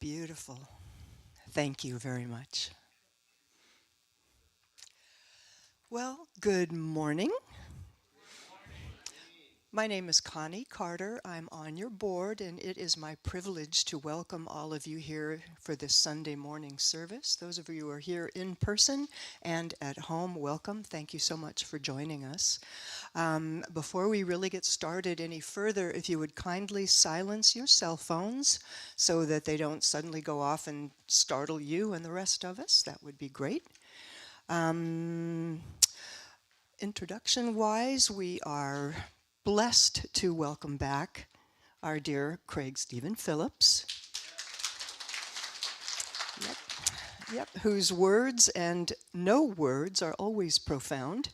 Beautiful. Thank you very much. Well, good morning. My name is Connie Carter. I'm on your board, and it is my privilege to welcome all of you here for this Sunday morning service. Those of you who are here in person and at home, welcome. Thank you so much for joining us. Before we really get started any further, if you would kindly silence your cell phones so that they don't suddenly go off and startle you and the rest of us, that would be great. Introduction-wise, we are blessed to welcome back our dear Craig Stephen Phillips. Yep, whose words and no words are always profound.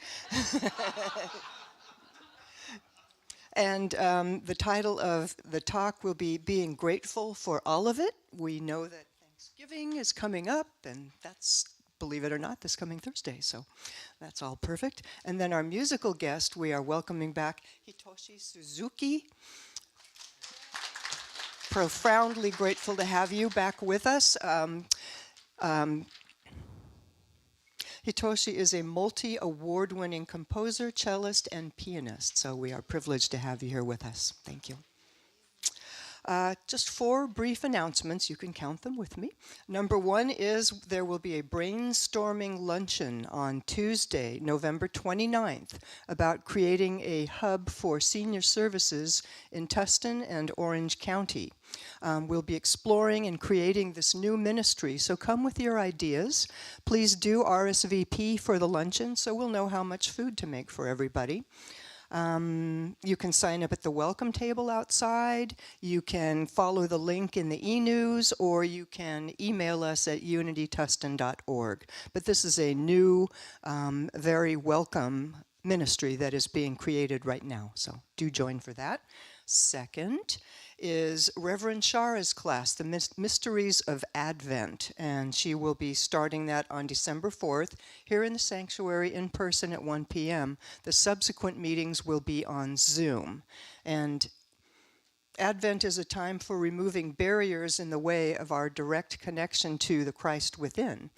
And the title of the talk will be Being Grateful for All of It. We know that Thanksgiving is coming up, and that's, believe it or not, this coming Thursday, so that's all perfect. And then our musical guest, we are welcoming back Hitoshi Suzuki. Profoundly grateful to have you back with us. Hitoshi is a multi-award-winning composer, cellist, and pianist, so we are privileged to have you here with us. Thank you. Just 4 brief announcements. You can count them with me. Number 1 is there will be a brainstorming luncheon on Tuesday, November 29th, about creating a hub for senior services in Tustin and Orange County. We'll be exploring and creating this new ministry, so come with your ideas. Please do RSVP for the luncheon so we'll know how much food to make for everybody. You can sign up at the welcome table outside, you can follow the link in the e-news, or you can email us at unitytustin.org. But this is a new, very welcome ministry that is being created right now, so do join for that. Second is Reverend Shara's class, The Mysteries of Advent, and she will be starting that on December 4th here in the sanctuary in person at 1 p.m. The subsequent meetings will be on Zoom. And Advent is a time for removing barriers in the way of our direct connection to the Christ within.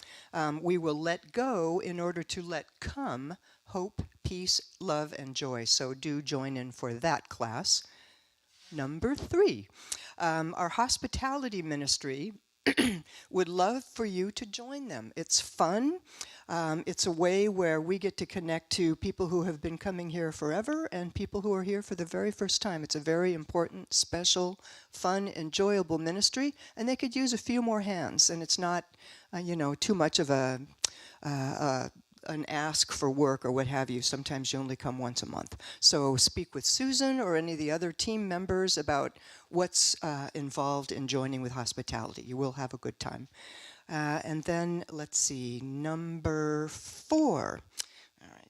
We will let go in order to let come hope, peace, love, and joy. So do join in for that class. Number 3, our hospitality ministry would love for you to join them. It's fun. It's a way where we get to connect to people who have been coming here forever and people who are here for the very first time. It's a very important, special, fun, enjoyable ministry, and they could use a few more hands. And it's not, too much of an ask for work or what have you. Sometimes you only come once a month. So speak with Susan or any of the other team members about what's involved in joining with hospitality. You will have a good time. And then, let's see, number 4. All right.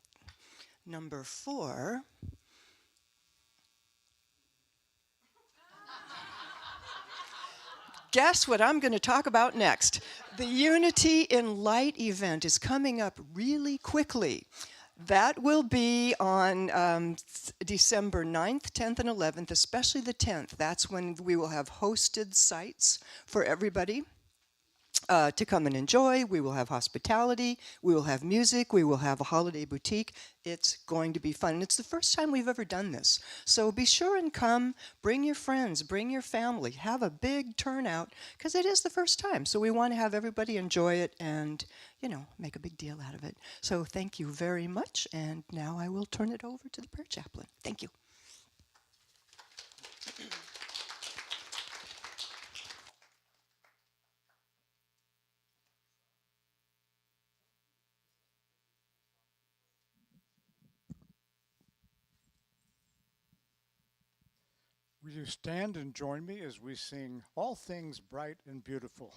Number 4. Guess what I'm going to talk about next? The Unity in Light event is coming up really quickly. That will be on December 9th, 10th, and 11th, especially the 10th. That's when we will have hosted sites for everybody to come and enjoy. We will have hospitality, we will have music, we will have a holiday boutique. It's going to be fun. And it's the first time we've ever done this. So be sure and come, bring your friends, bring your family, have a big turnout, because it is the first time. So we want to have everybody enjoy it and, make a big deal out of it. So thank you very much. And now I will turn it over to the prayer chaplain. Thank you. Will you stand and join me as we sing All Things Bright and Beautiful?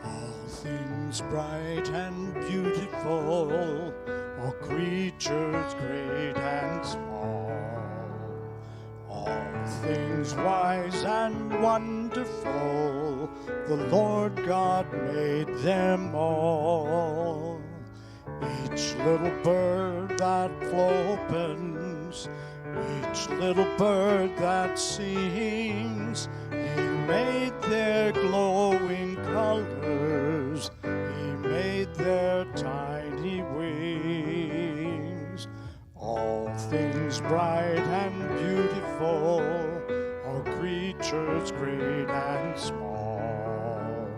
All things bright and beautiful, all creatures great and small, all things wise and wonderful, the Lord God made them all. Each little bird that opens, each little bird that sings, He made their glowing colors, He made their tiny wings. All things bright and beautiful, all creatures great and small,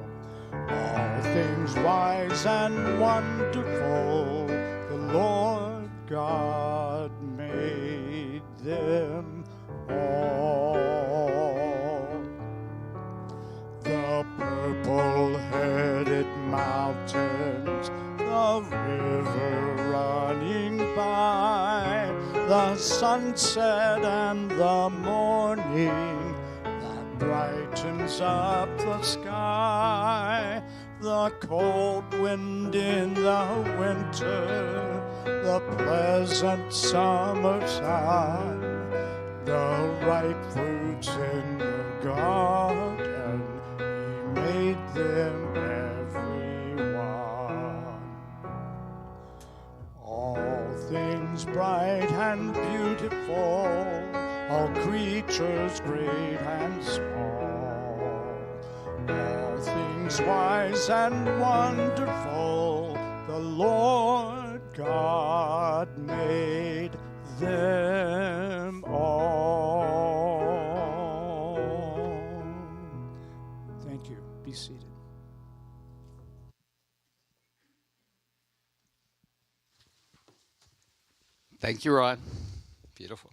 all things wise and wonderful, the Lord God made them all. The purple-headed mountains, the river running by, the sunset and the morning that brightens up the sky, the cold wind in the winter, the pleasant summer sun, the ripe fruits in the garden, He made them every bright and beautiful, all creatures great and small, all things wise and wonderful, the Lord God made them all. Thank you. Be seated. Thank you, Ron. Beautiful.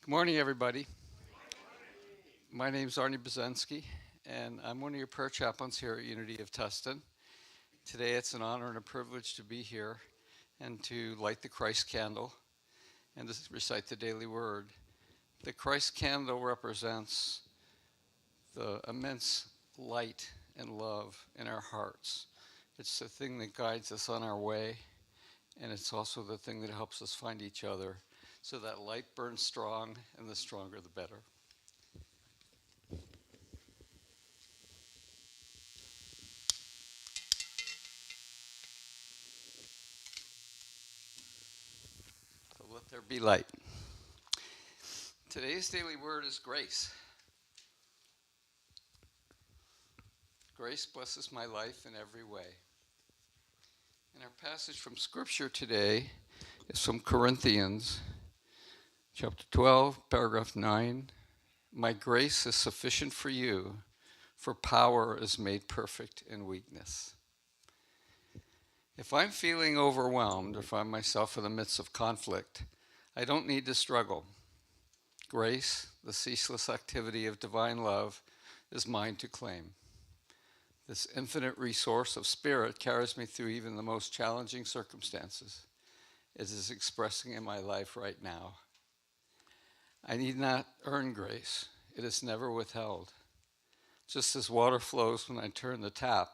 Good morning, everybody. My name is Arnie Bazensky, and I'm one of your prayer chaplains here at Unity of Tustin. Today, it's an honor and a privilege to be here and to light the Christ candle and to recite the daily word. The Christ candle represents the immense light and love in our hearts. It's the thing that guides us on our way, and it's also the thing that helps us find each other. So that light burns strong, and the stronger the better. So let there be light. Today's daily word is grace. Grace blesses my life in every way. And our passage from Scripture today is from Corinthians chapter 12, paragraph 9. My grace is sufficient for you, for power is made perfect in weakness. If I'm feeling overwhelmed or find myself in the midst of conflict, I don't need to struggle. Grace, the ceaseless activity of divine love, is mine to claim. This infinite resource of spirit carries me through even the most challenging circumstances. It is expressing in my life right now. I need not earn grace. It is never withheld. Just as water flows when I turn the tap,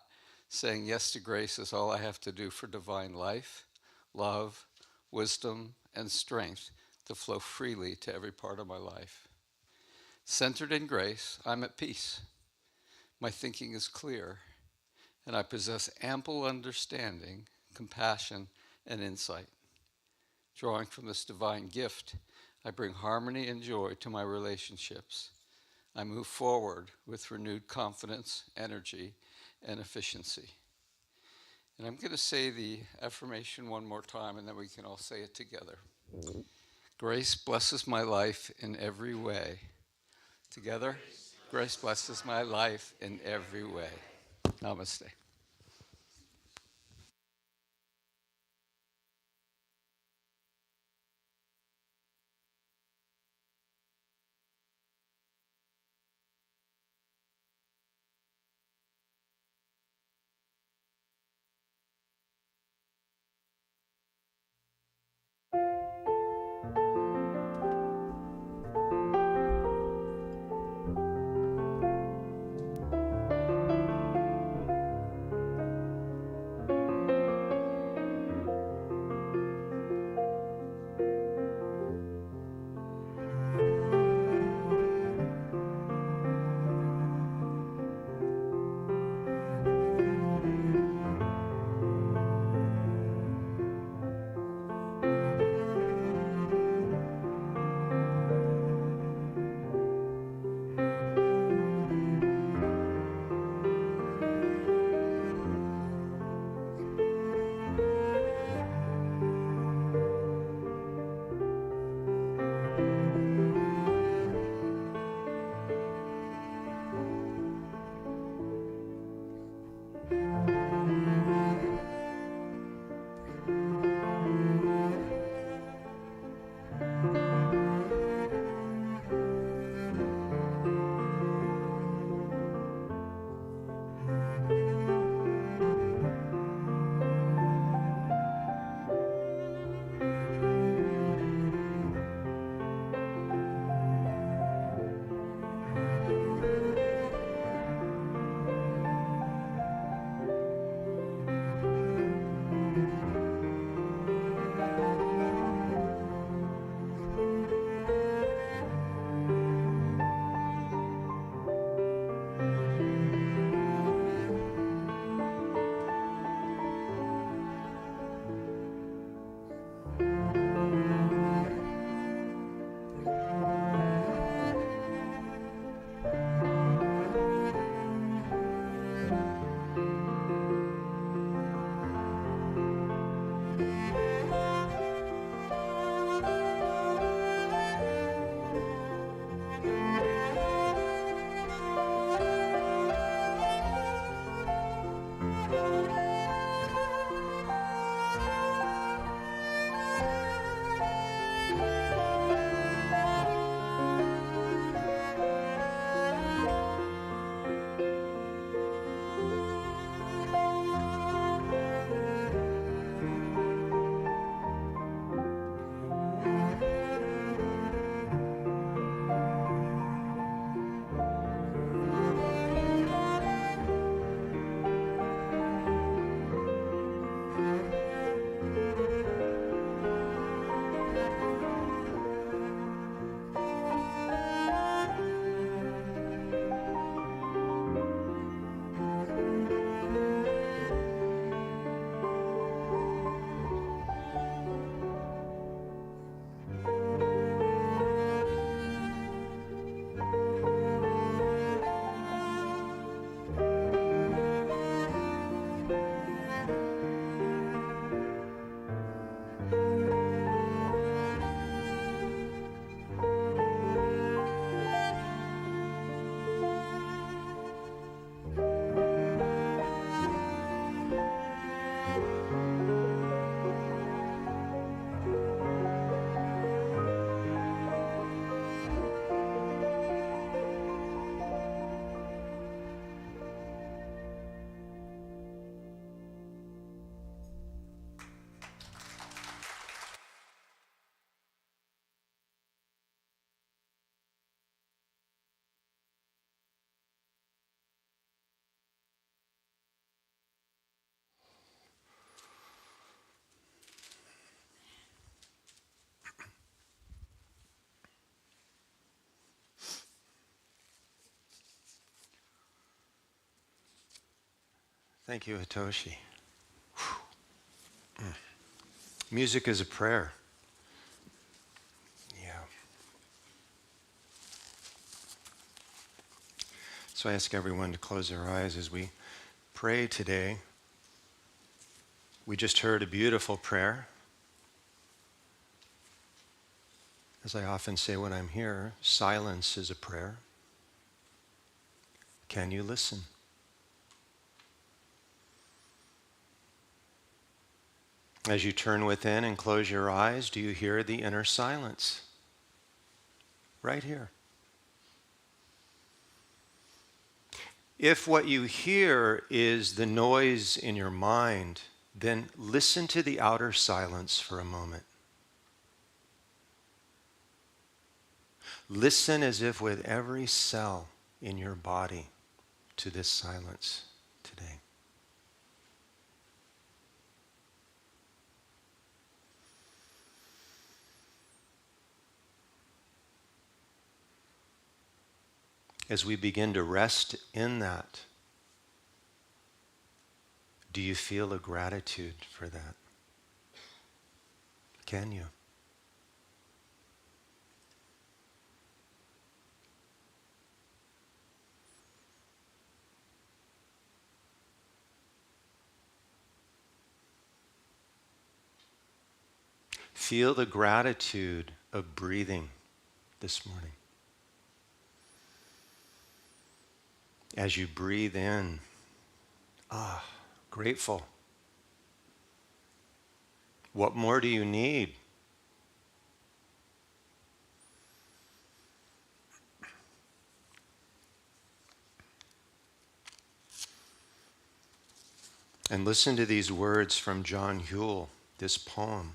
saying yes to grace is all I have to do for divine life, love, wisdom, and strength to flow freely to every part of my life. Centered in grace, I'm at peace. My thinking is clear, and I possess ample understanding, compassion, and insight. Drawing from this divine gift, I bring harmony and joy to my relationships. I move forward with renewed confidence, energy, and efficiency. And I'm going to say the affirmation one more time, and then we can all say it together. Grace blesses my life in every way. Together, grace blesses my life in every way. Namaste. Thank you, Hitoshi. Music is a prayer. Yeah. So I ask everyone to close their eyes as we pray today. We just heard a beautiful prayer. As I often say when I'm here, silence is a prayer. Can you listen? As you turn within and close your eyes, do you hear the inner silence? Right here. If what you hear is the noise in your mind, then listen to the outer silence for a moment. Listen as if with every cell in your body to this silence today. As we begin to rest in that, do you feel a gratitude for that? Can you? Feel the gratitude of breathing this morning. As you breathe in, grateful. What more do you need? And listen to these words from John Huell, this poem.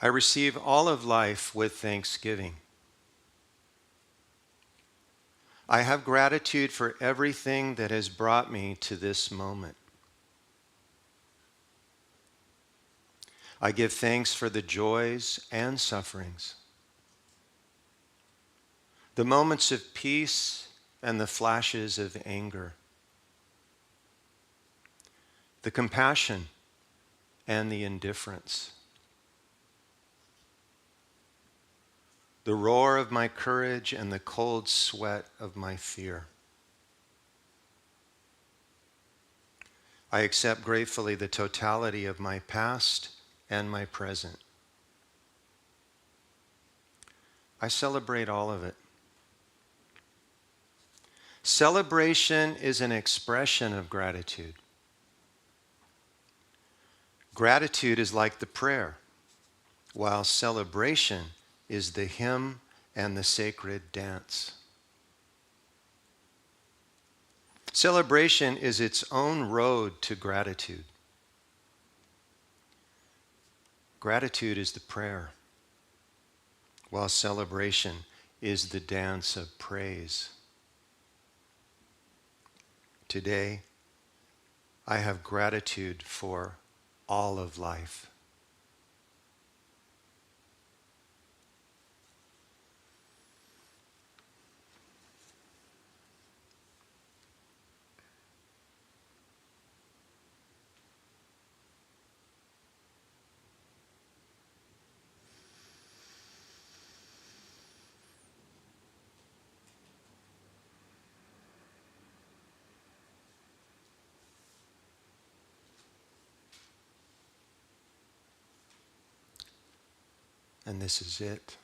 I receive all of life with thanksgiving. I have gratitude for everything that has brought me to this moment. I give thanks for the joys and sufferings, the moments of peace and the flashes of anger, the compassion and the indifference, the roar of my courage and the cold sweat of my fear. I accept gratefully the totality of my past and my present. I celebrate all of it. Celebration is an expression of gratitude. Gratitude is like the prayer, while celebration is the hymn and the sacred dance. Celebration is its own road to gratitude. Gratitude is the prayer, while celebration is the dance of praise. Today, I have gratitude for all of life. And this is it.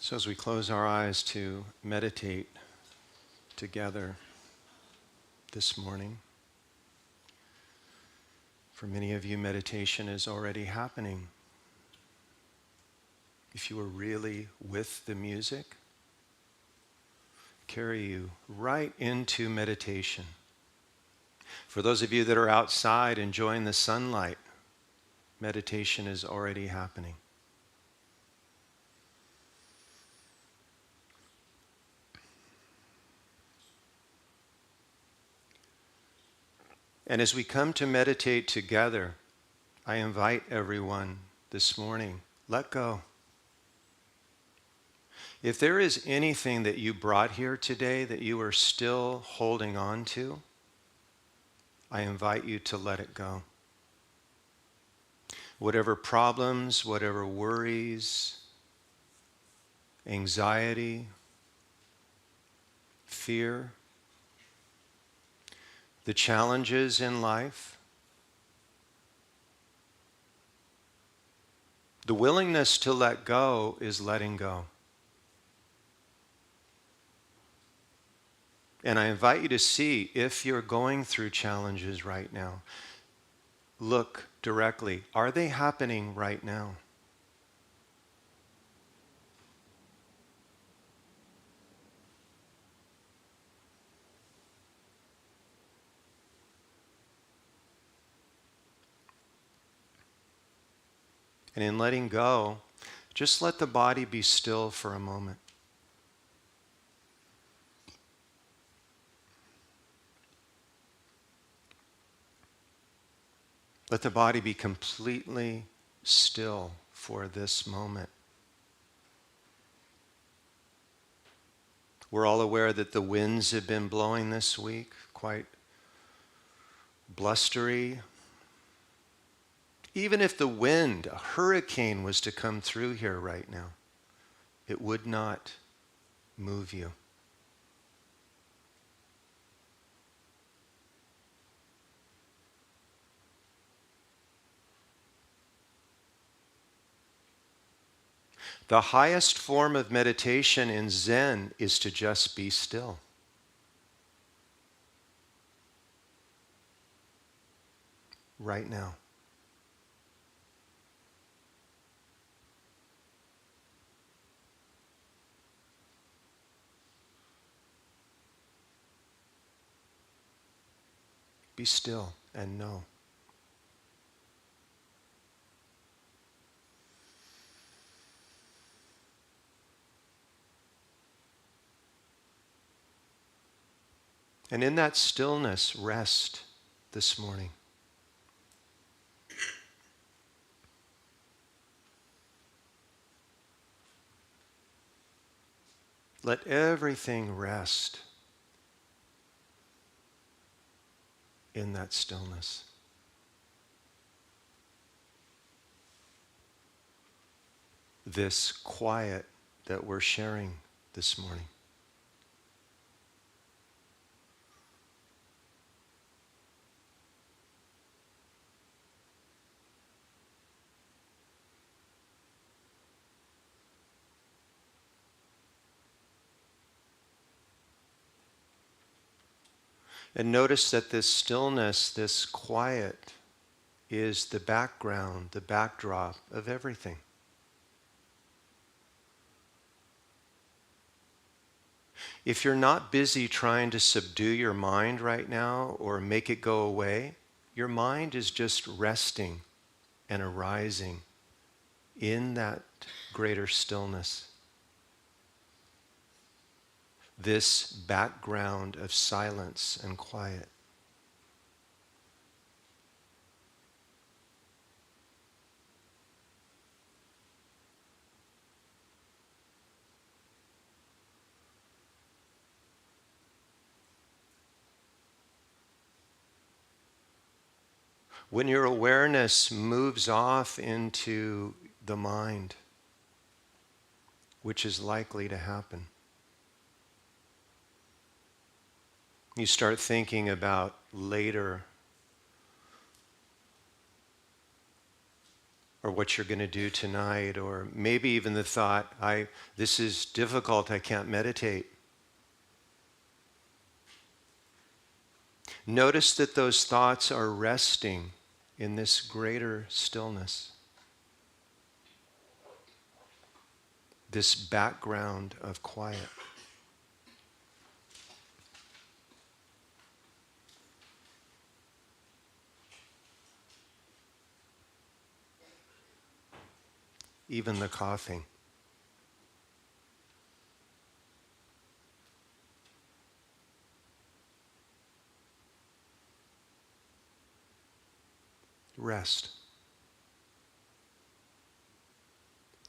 So as we close our eyes to meditate together this morning, for many of you, meditation is already happening. If you are really with the music, carry you right into meditation. For those of you that are outside enjoying the sunlight, meditation is already happening. And as we come to meditate together, I invite everyone this morning, let go. If there is anything that you brought here today that you are still holding on to, I invite you to let it go. Whatever problems, whatever worries, anxiety, fear, the challenges in life, the willingness to let go is letting go. And I invite you to see if you're going through challenges right now. Look directly. Are they happening right now? And in letting go, just let the body be still for a moment. Let the body be completely still for this moment. We're all aware that the winds have been blowing this week, quite blustery. Even if the wind, a hurricane, was to come through here right now, it would not move you. The highest form of meditation in Zen is to just be still. Right now. Be still and know. And in that stillness, rest this morning. Let everything rest in that stillness. This quiet that we're sharing this morning. And notice that this stillness, this quiet, is the background, the backdrop of everything. If you're not busy trying to subdue your mind right now or make it go away, your mind is just resting and arising in that greater stillness. This background of silence and quiet. When your awareness moves off into the mind, which is likely to happen, you start thinking about later, or what you're going to do tonight, or maybe even the thought, this is difficult, I can't meditate. Notice that those thoughts are resting in this greater stillness, this background of quiet. Even the coughing. Rest.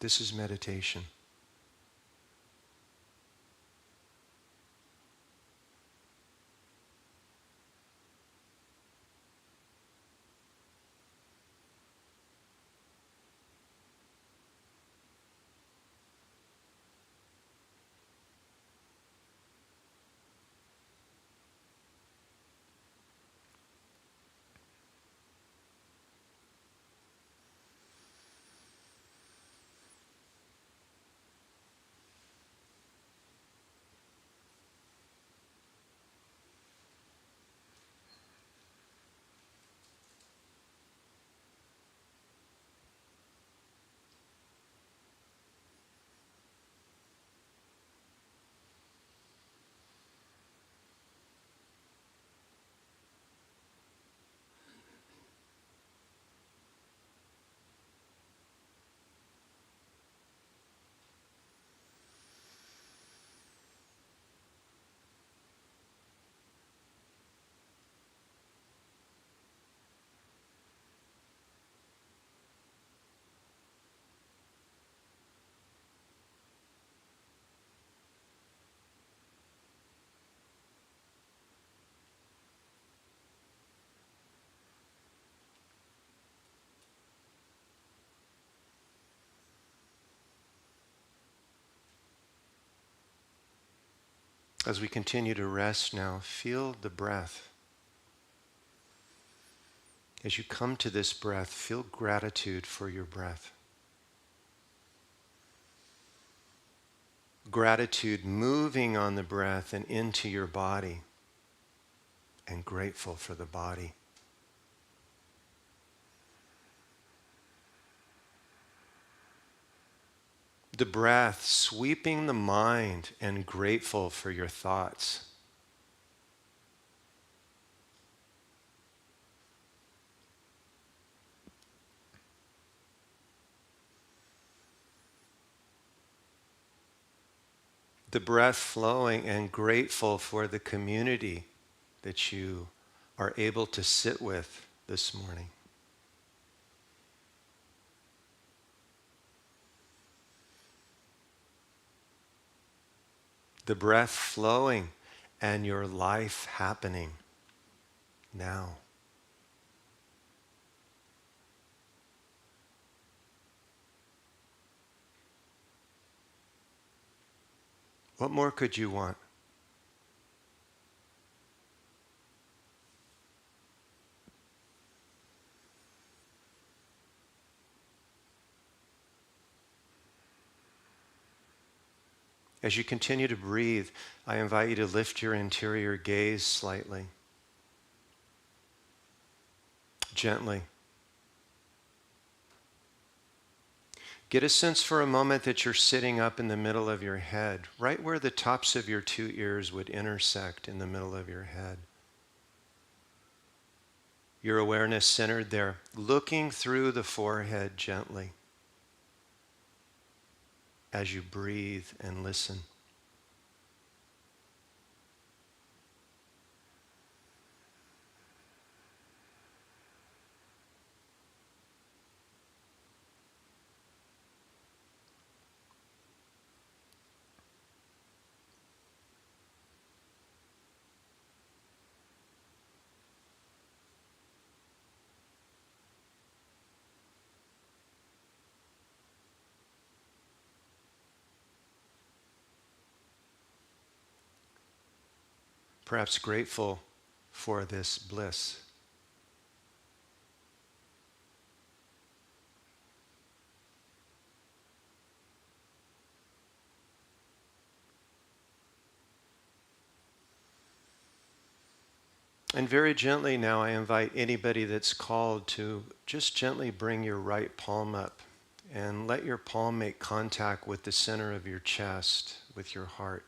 This is meditation. As we continue to rest now, feel the breath. As you come to this breath, feel gratitude for your breath. Gratitude moving on the breath and into your body, and grateful for the body. The breath sweeping the mind and grateful for your thoughts. The breath flowing and grateful for the community that you are able to sit with this morning. The breath flowing and your life happening now. What more could you want? As you continue to breathe, I invite you to lift your interior gaze slightly, gently. Get a sense for a moment that you're sitting up in the middle of your head, right where the tops of your two ears would intersect in the middle of your head. Your awareness centered there, looking through the forehead gently as you breathe and listen. Perhaps grateful for this bliss. And very gently now I invite anybody that's called to just gently bring your right palm up and let your palm make contact with the center of your chest, with your heart,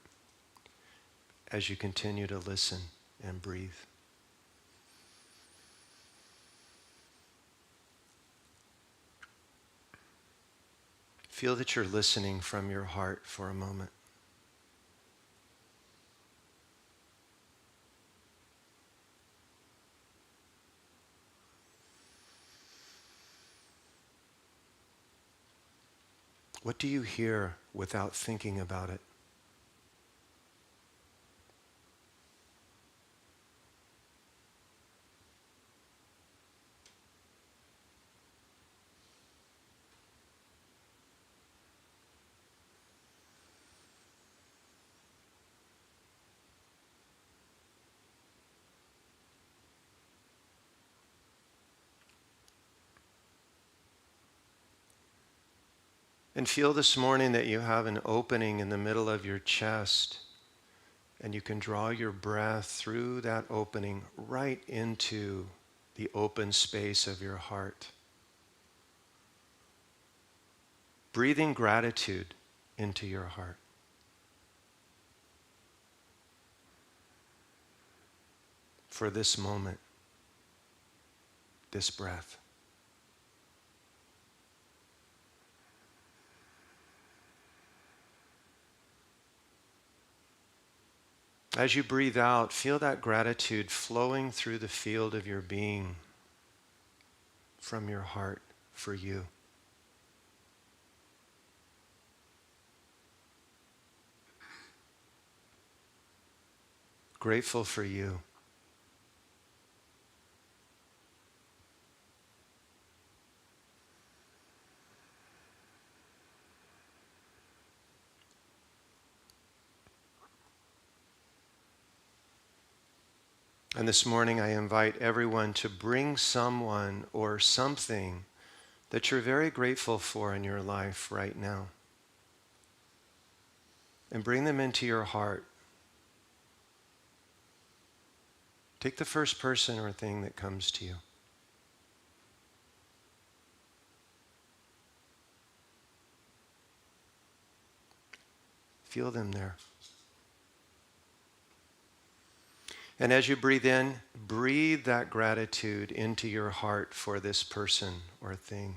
as you continue to listen and breathe. Feel that you're listening from your heart for a moment. What do you hear without thinking about it? And feel this morning that you have an opening in the middle of your chest, and you can draw your breath through that opening right into the open space of your heart. Breathing gratitude into your heart. For this moment, this breath. As you breathe out, feel that gratitude flowing through the field of your being from your heart for you. Grateful for you. And this morning I invite everyone to bring someone or something that you're very grateful for in your life right now. And bring them into your heart. Take the first person or thing that comes to you. Feel them there. And as you breathe in, breathe that gratitude into your heart for this person or thing.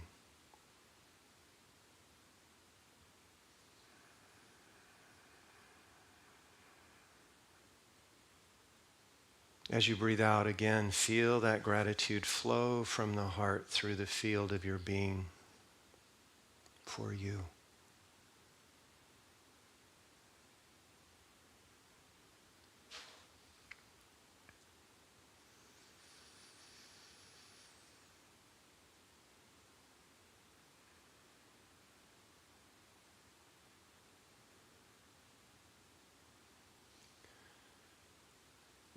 As you breathe out again, feel that gratitude flow from the heart through the field of your being for you.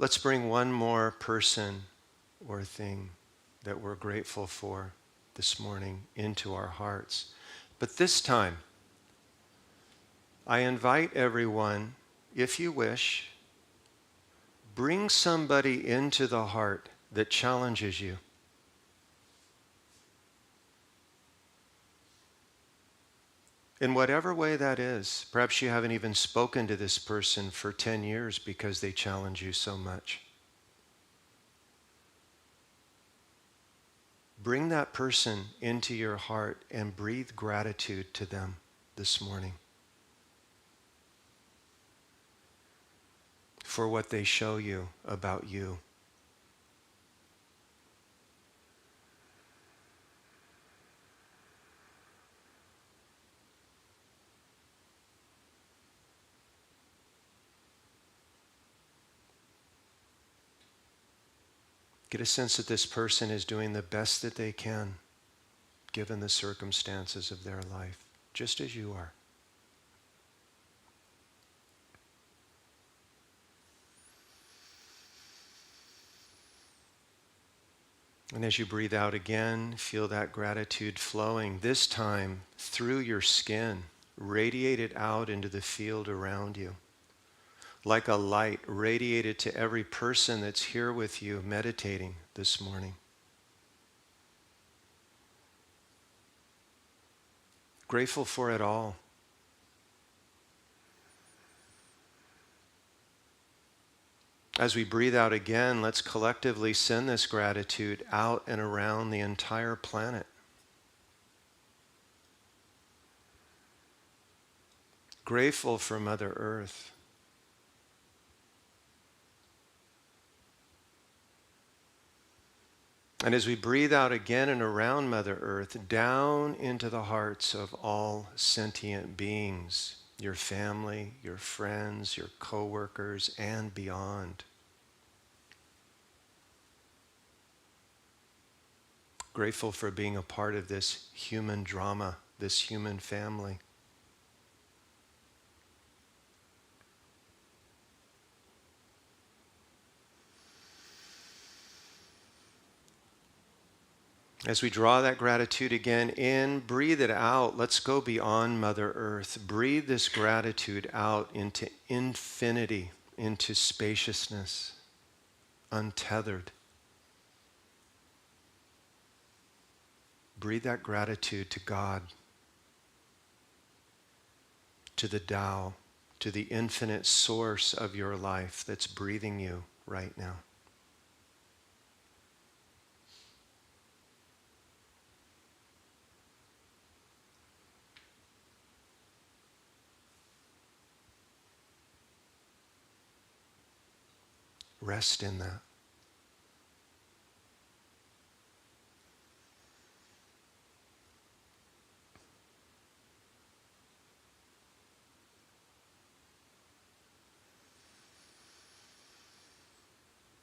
Let's bring one more person or thing that we're grateful for this morning into our hearts. But this time, I invite everyone, if you wish, bring somebody into the heart that challenges you. In whatever way that is, perhaps you haven't even spoken to this person for 10 years because they challenge you so much. Bring that person into your heart and breathe gratitude to them this morning for what they show you about you. Get a sense that this person is doing the best that they can, given the circumstances of their life, just as you are. And as you breathe out again, feel that gratitude flowing, this time through your skin, radiated out into the field around you. like a light radiated to every person that's here with you meditating this morning. Grateful for it all. As we breathe out again, let's collectively send this gratitude out and around the entire planet. Grateful for Mother Earth. And as we breathe out again and around Mother Earth, down into the hearts of all sentient beings, your family, your friends, your coworkers, and beyond. Grateful for being a part of this human drama, this human family. As we draw that gratitude again in, breathe it out. Let's go beyond Mother Earth. Breathe this gratitude out into infinity, into spaciousness, untethered. Breathe that gratitude to God, to the Tao, to the infinite source of your life that's breathing you right now. Rest in that.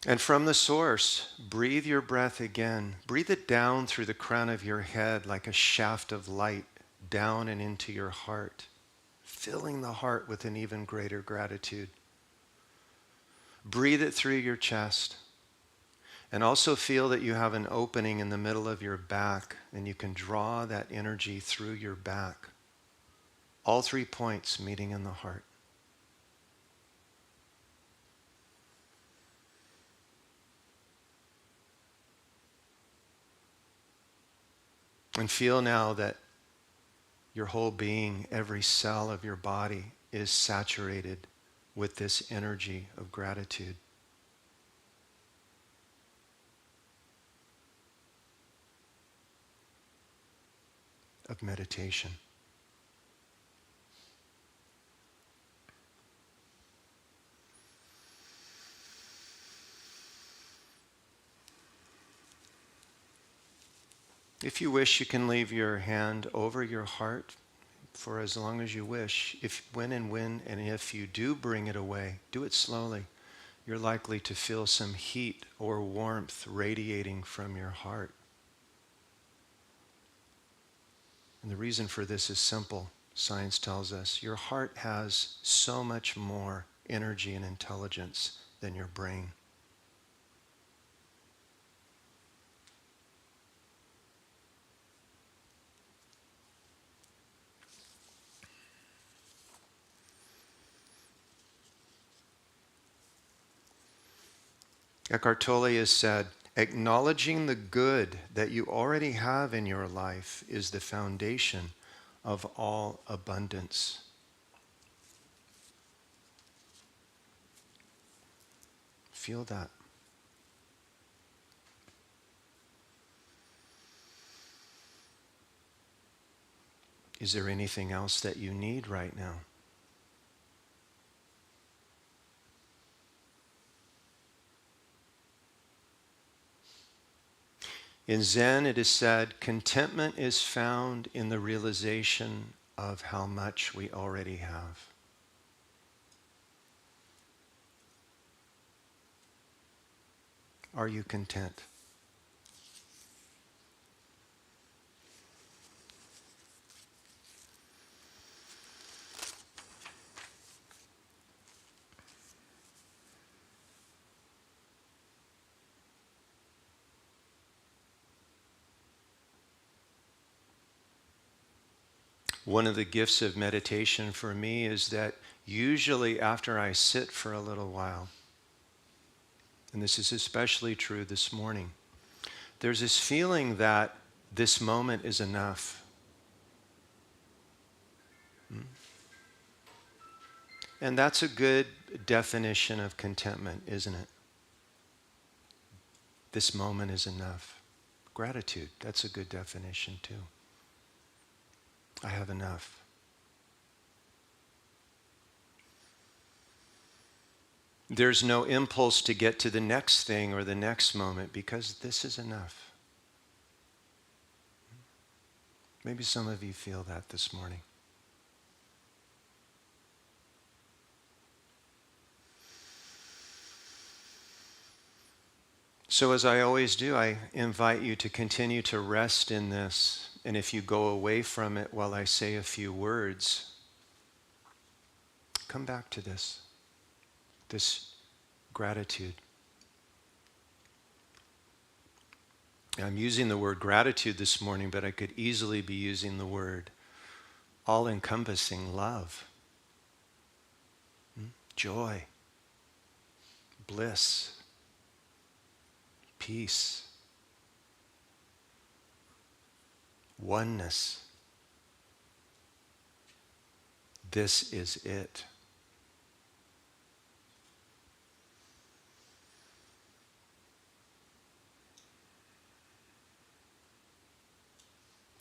And from the source, breathe your breath again. Breathe it down through the crown of your head like a shaft of light down and into your heart, filling the heart with an even greater gratitude. Breathe it through your chest. And also feel that you have an opening in the middle of your back, and you can draw that energy through your back. All 3 points meeting in the heart. And feel now that your whole being, every cell of your body is saturated with this energy of gratitude. Of meditation. If you wish, you can leave your hand over your heart for as long as you wish. When and if you do bring it away, do it slowly. You're likely to feel some heat or warmth radiating from your heart. And the reason for this is simple. Science tells us your heart has so much more energy and intelligence than your brain. Eckhart Tolle has said, acknowledging the good that you already have in your life is the foundation of all abundance. Feel that. Is there anything else that you need right now? In Zen, it is said, contentment is found in the realization of how much we already have. Are you content? One of the gifts of meditation for me is that usually after I sit for a little while, and this is especially true this morning, there's this feeling that this moment is enough. And that's a good definition of contentment, isn't it? This moment is enough. Gratitude, that's a good definition too. I have enough. There's no impulse to get to the next thing or the next moment because this is enough. Maybe some of you feel that this morning. So as I always do, I invite you to continue to rest in this. And if you go away from it while I say a few words, come back to this gratitude. I'm using the word gratitude this morning, but I could easily be using the word all-encompassing love, joy, bliss, peace, oneness. This is it.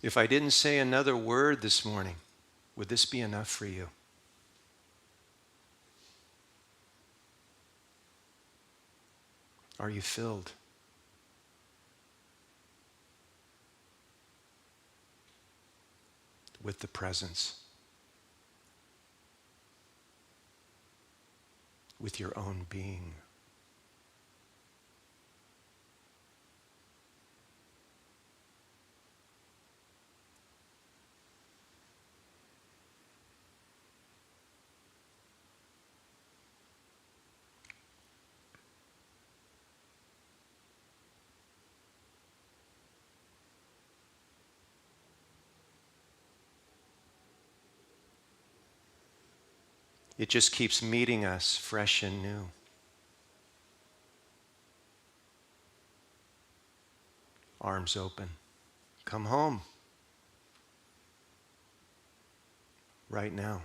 If I didn't say another word this morning, would this be enough for you? Are you filled? With the presence? With your own being? It just keeps meeting us fresh and new. Arms open. Come home. Right now.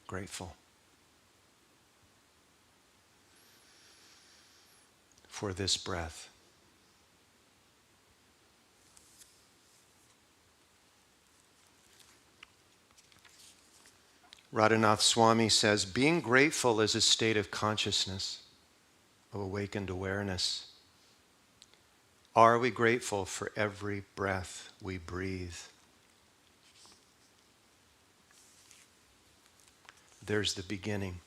Grateful for this breath. Radhanath Swami says, being grateful is a state of consciousness, of awakened awareness. Are we grateful for every breath we breathe? There's the beginning.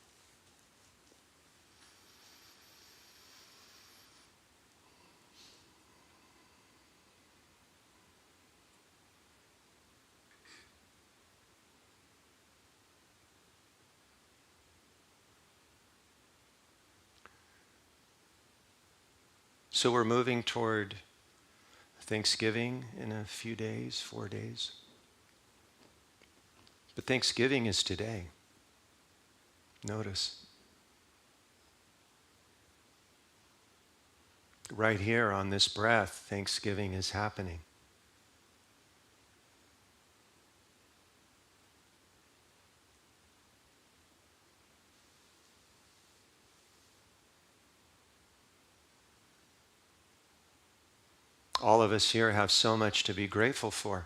So we're moving toward Thanksgiving in a few days, 4 days. But Thanksgiving is today. Notice. Right here on this breath, Thanksgiving is happening. All of us here have so much to be grateful for.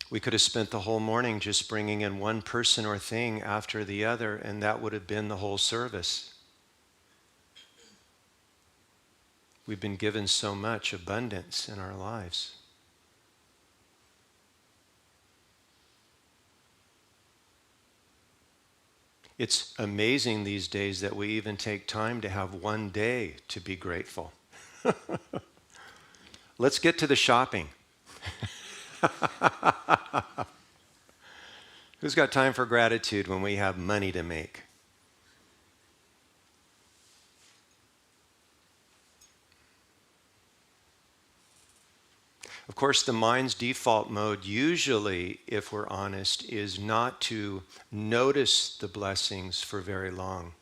We could have spent the whole morning just bringing in one person or thing after the other, and that would have been the whole service. We've been given so much abundance in our lives. It's amazing these days that we even take time to have one day to be grateful. Let's get to the shopping. Who's got time for gratitude when we have money to make? course, the mind's default mode, usually, if we're honest, is not to notice the blessings for very long.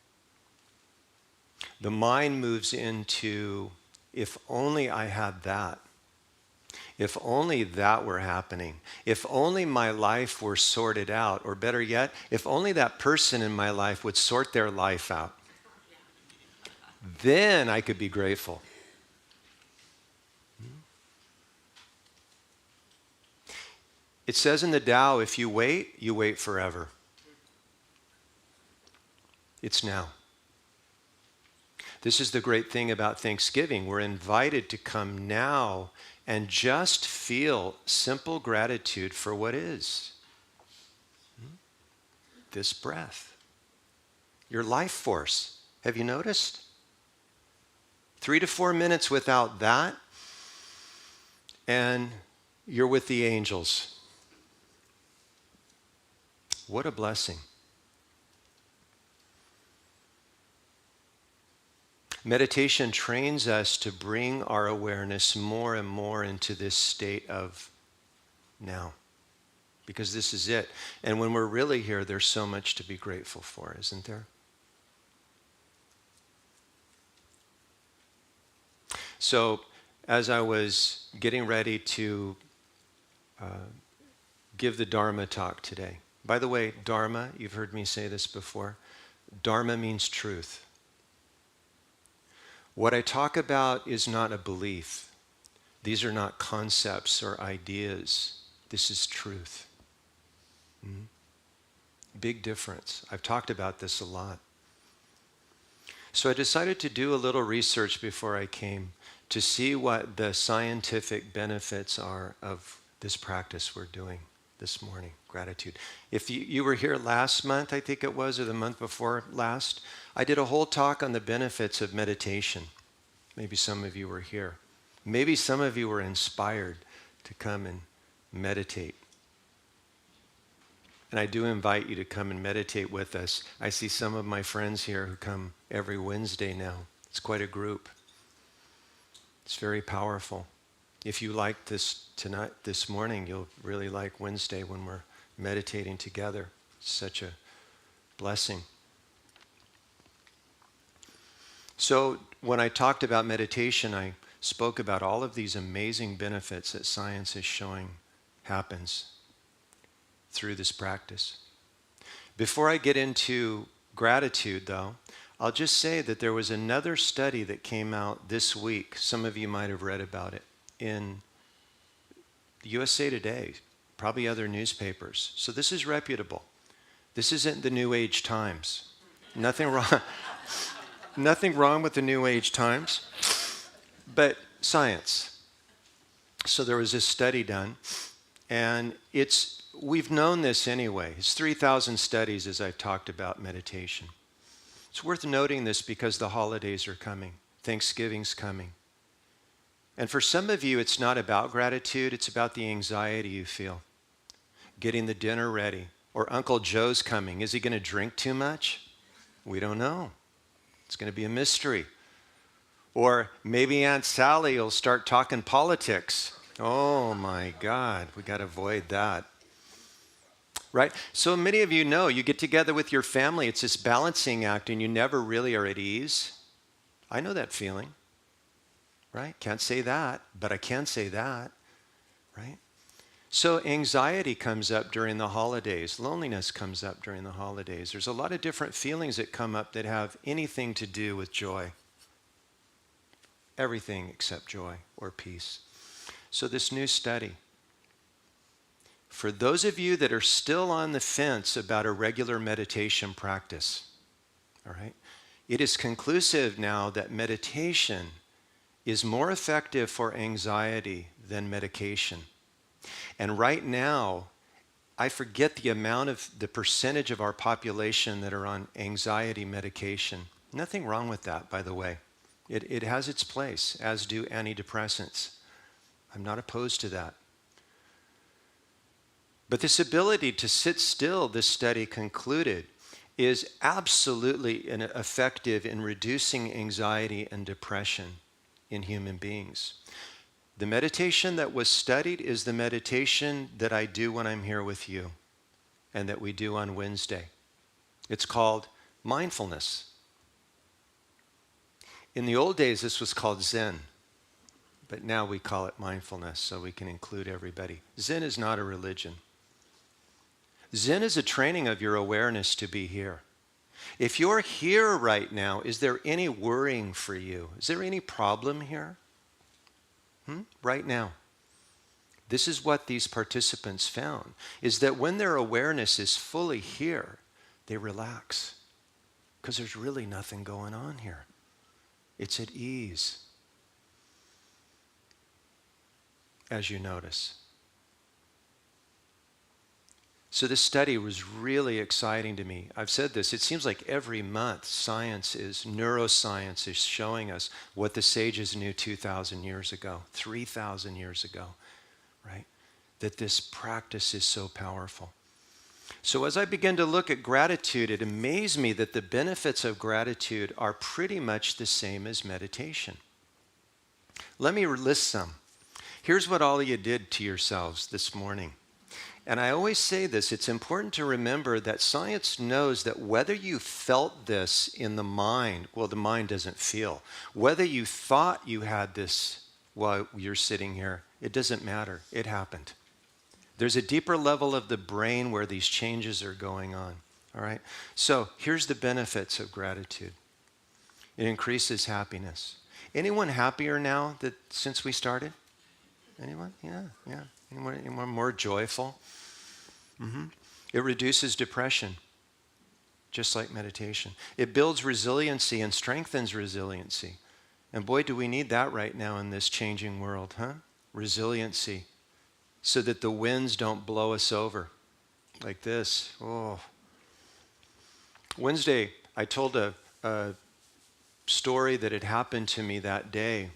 The mind moves into, if only I had that. If only that were happening. If only my life were sorted out. Or better yet, if only that person in my life would sort their life out. Then I could be grateful. It says in the Tao, if you wait forever. It's now. This is the great thing about Thanksgiving. We're invited to come now and just feel simple gratitude for what is. This breath. Your life force. Have you noticed? 3 to 4 minutes without that, and you're with the angels. What a blessing. Meditation trains us to bring our awareness more and more into this state of now, because this is it. And when we're really here, there's so much to be grateful for, isn't there? So, as I was getting ready to give the Dharma talk today, by the way, Dharma, you've heard me say this before, Dharma means truth. What I talk about is not a belief. These are not concepts or ideas. This is truth. Big difference. I've talked about this a lot. So I decided to do a little research before I came to see what the scientific benefits are of this practice we're doing this morning, gratitude. If you were here last month, I think it was, or the month before last, I did a whole talk on the benefits of meditation. Maybe some of you were here. Maybe some of you were inspired to come and meditate. And I do invite you to come and meditate with us. I see some of my friends here who come every Wednesday now. It's quite a group. It's very powerful. If you like this tonight, this morning, you'll really like Wednesday when we're meditating together. It's such a blessing. So when I talked about meditation, I spoke about all of these amazing benefits that science is showing happens through this practice. Before I get into gratitude, though, I'll just say that there was another study that came out this week. Some of you might have read about it in USA Today, probably other newspapers. So this is reputable. This isn't the New Age Times. Nothing wrong. Nothing wrong with the New Age Times, but science. So there was this study done, and we've known this anyway. It's 3,000 studies, as I've talked about meditation. It's worth noting this because the holidays are coming. Thanksgiving's coming. And for some of you, it's not about gratitude, it's about the anxiety you feel. Getting the dinner ready. Or Uncle Joe's coming. Is he going to drink too much? We don't know. It's going to be a mystery. Or maybe Aunt Sally will start talking politics. Oh my God, we got to avoid that. Right? So many of you know, you get together with your family, it's this balancing act and you never really are at ease. I know that feeling. Right? Can't say that, but I can say that. Right? So anxiety comes up during the holidays. Loneliness comes up during the holidays. There's a lot of different feelings that come up that have anything to do with joy. Everything except joy or peace. So this new study, for those of you that are still on the fence about a regular meditation practice, all right, it is conclusive now that meditation is more effective for anxiety than medication. And right now, I forget the percentage of our population that are on anxiety medication. Nothing wrong with that, by the way. It has its place, as do antidepressants. I'm not opposed to that. But this ability to sit still, this study concluded, is absolutely effective in reducing anxiety and depression in human beings. The meditation that was studied is the meditation that I do when I'm here with you and that we do on Wednesday. It's called mindfulness. In the old days, this was called Zen, but now we call it mindfulness so we can include everybody. Zen is not a religion. Zen is a training of your awareness to be here. If you're here right now, is there any worrying for you? Is there any problem here? Right now. This is what these participants found, is that when their awareness is fully here, they relax because there's really nothing going on here. It's at ease, as you notice. So this study was really exciting to me. I've said this, it seems like every month neuroscience is showing us what the sages knew 2,000 years ago, 3,000 years ago, right? That this practice is so powerful. So as I began to look at gratitude, it amazed me that the benefits of gratitude are pretty much the same as meditation. Let me list some. Here's what all of you did to yourselves this morning. And I always say this, it's important to remember that science knows that whether you felt this in the mind, well, the mind doesn't feel. Whether you thought you had this while you're sitting here, it doesn't matter. It happened. There's a deeper level of the brain where these changes are going on. All right? So here's the benefits of gratitude. It increases happiness. Anyone happier now that since we started? Anyone? Yeah. Anyone more joyful? It reduces depression, just like meditation. It builds resiliency and strengthens resiliency. And boy, do we need that right now in this changing world, huh? Resiliency, so that the winds don't blow us over like this. Oh. Wednesday, I told a story that had happened to me that day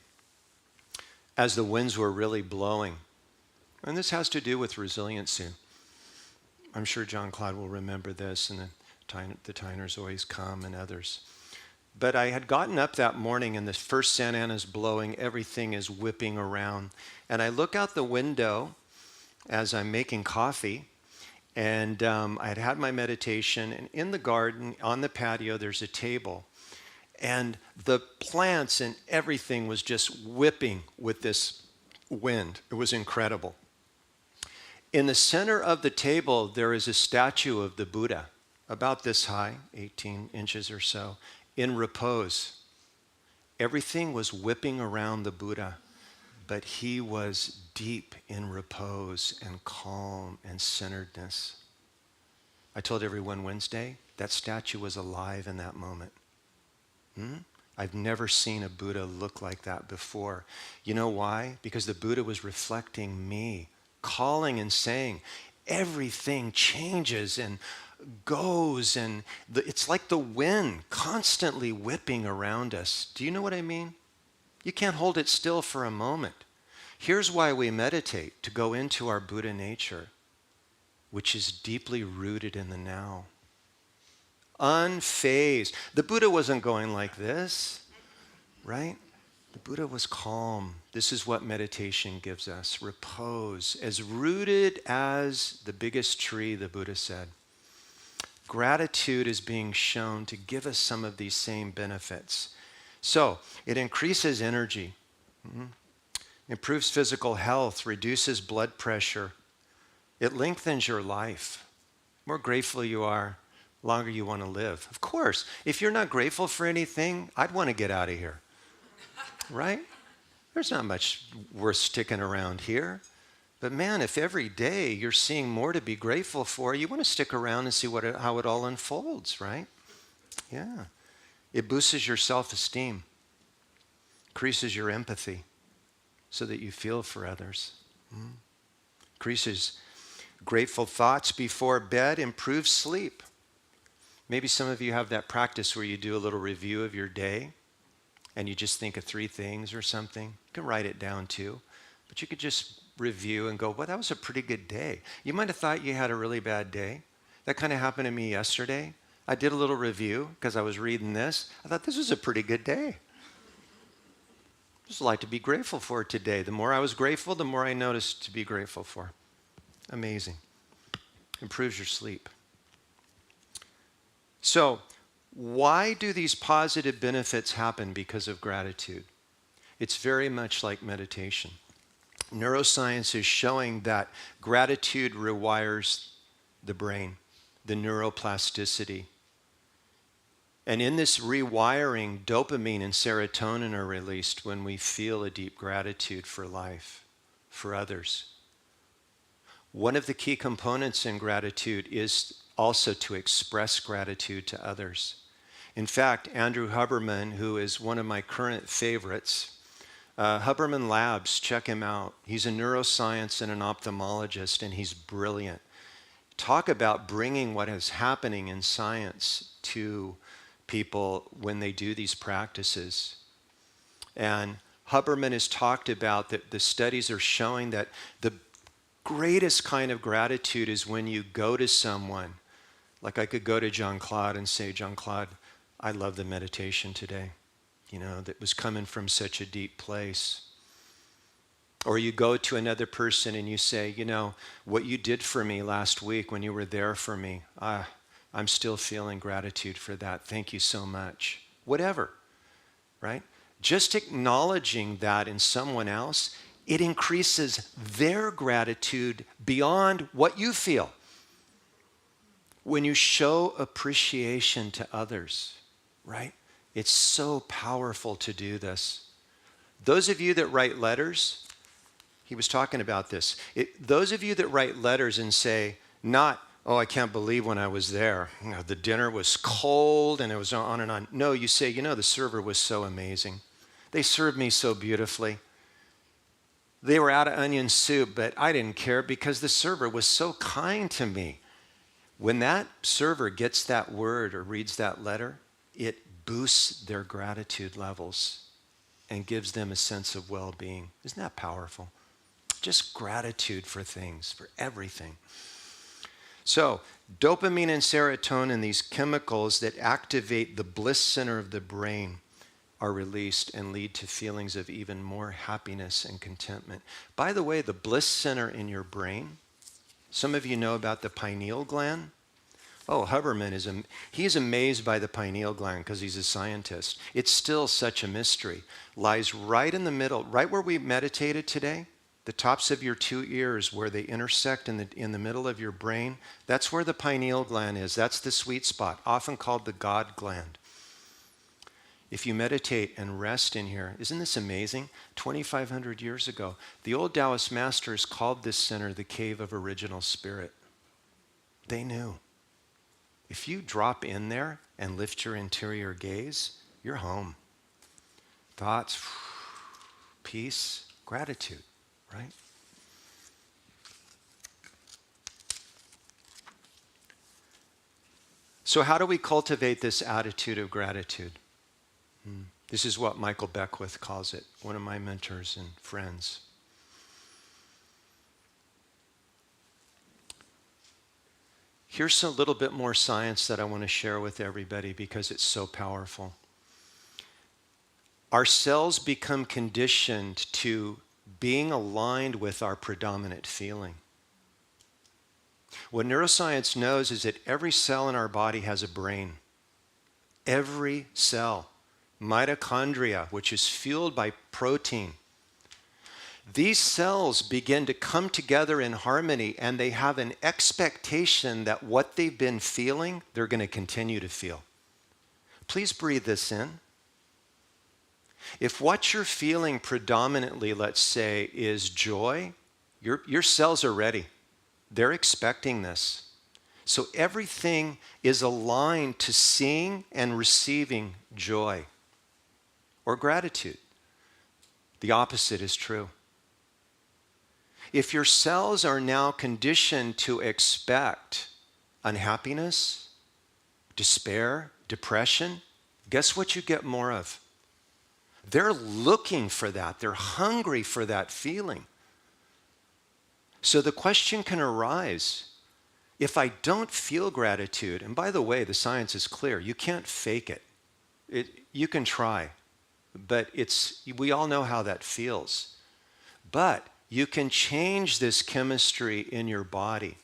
as the winds were really blowing. And this has to do with resiliency. I'm sure John Claude will remember this, and the Tyners always come, and others. But I had gotten up that morning, and the first Santa Ana's blowing, everything is whipping around. And I look out the window as I'm making coffee, and I had had my meditation, and in the garden, on the patio, there's a table. And the plants and everything was just whipping with this wind. It was incredible. In the center of the table, there is a statue of the Buddha, about this high, 18 inches or so, in repose. Everything was whipping around the Buddha, but he was deep in repose and calm and centeredness. I told everyone Wednesday, that statue was alive in that moment. I've never seen a Buddha look like that before. You know why? Because the Buddha was reflecting me, calling and saying, everything changes and goes, and it's like the wind constantly whipping around us. Do you know what I mean? You can't hold it still for a moment. Here's why we meditate, to go into our Buddha nature, which is deeply rooted in the now. Unfazed. The Buddha wasn't going like this, right? The Buddha was calm. This is what meditation gives us, repose, as rooted as the biggest tree, the Buddha said. Gratitude is being shown to give us some of these same benefits. So, it increases energy, improves physical health, reduces blood pressure. It lengthens your life. The more grateful you are, the longer you want to live. Of course, if you're not grateful for anything, I'd want to get out of here. Right? There's not much worth sticking around here. But man, if every day you're seeing more to be grateful for, you want to stick around and see how it all unfolds, right? Yeah. It boosts your self-esteem, increases your empathy so that you feel for others. Increases grateful thoughts before bed, improves sleep. Maybe some of you have that practice where you do a little review of your day and you just think of 3 things or something. You can write it down too, but you could just review and go, well, that was a pretty good day. You might have thought you had a really bad day. That kind of happened to me yesterday. I did a little review because I was reading this. I thought this was a pretty good day. There's a lot to be grateful for today. The more I was grateful, the more I noticed to be grateful for. Amazing. Improves your sleep. So, why do these positive benefits happen because of gratitude? It's very much like meditation. Neuroscience is showing that gratitude rewires the brain, the neuroplasticity. And in this rewiring, dopamine and serotonin are released when we feel a deep gratitude for life, for others. One of the key components in gratitude is also to express gratitude to others. In fact, Andrew Huberman, who is one of my current favorites, Huberman Labs, check him out. He's a neuroscience and an ophthalmologist, and he's brilliant. Talk about bringing what is happening in science to people when they do these practices. And Huberman has talked about that the studies are showing that the greatest kind of gratitude is when you go to someone. Like I could go to Jean-Claude and say, Jean-Claude, I love the meditation today. That was coming from such a deep place. Or you go to another person and you say, what you did for me last week when you were there for me, I'm still feeling gratitude for that. Thank you so much. Whatever, right? Just acknowledging that in someone else, it increases their gratitude beyond what you feel. When you show appreciation to others, right? It's so powerful to do this. Those of you that write letters, he was talking about this. Those of you that write letters and say, not, oh, I can't believe when I was there. The dinner was cold and it was on and on. No, you say, the server was so amazing. They served me so beautifully. They were out of onion soup, but I didn't care because the server was so kind to me. When that server gets that word or reads that letter, it boosts their gratitude levels and gives them a sense of well-being. Isn't that powerful? Just gratitude for things, for everything. So, dopamine and serotonin, these chemicals that activate the bliss center of the brain, are released and lead to feelings of even more happiness and contentment. By the way, the bliss center in your brain, some of you know about the pineal gland. Oh, Huberman he's amazed by the pineal gland because he's a scientist. It's still such a mystery. Lies right in the middle, right where we meditated today, the tops of your two ears where they intersect in the middle of your brain. That's where the pineal gland is. That's the sweet spot, often called the God gland. If you meditate and rest in here, isn't this amazing? 2,500 years ago, the old Taoist masters called this center the cave of original spirit. They knew. If you drop in there and lift your interior gaze, you're home. Thoughts, peace, gratitude, right? So how do we cultivate this attitude of gratitude? This is what Michael Beckwith calls it, one of my mentors and friends. Here's a little bit more science that I want to share with everybody because it's so powerful. Our cells become conditioned to being aligned with our predominant feeling. What neuroscience knows is that every cell in our body has a brain. Every cell. Mitochondria, which is fueled by protein. These cells begin to come together in harmony, and they have an expectation that what they've been feeling, they're going to continue to feel. Please breathe this in. If what you're feeling predominantly, let's say, is joy, your cells are ready. They're expecting this. So everything is aligned to seeing and receiving joy or gratitude. The opposite is true. If your cells are now conditioned to expect unhappiness, despair, depression, guess what you get more of? They're looking for that. They're hungry for that feeling. So the question can arise, if I don't feel gratitude, and by the way, the science is clear, you can't fake it. You can try. but we all know how that feels. But you can change this chemistry in your body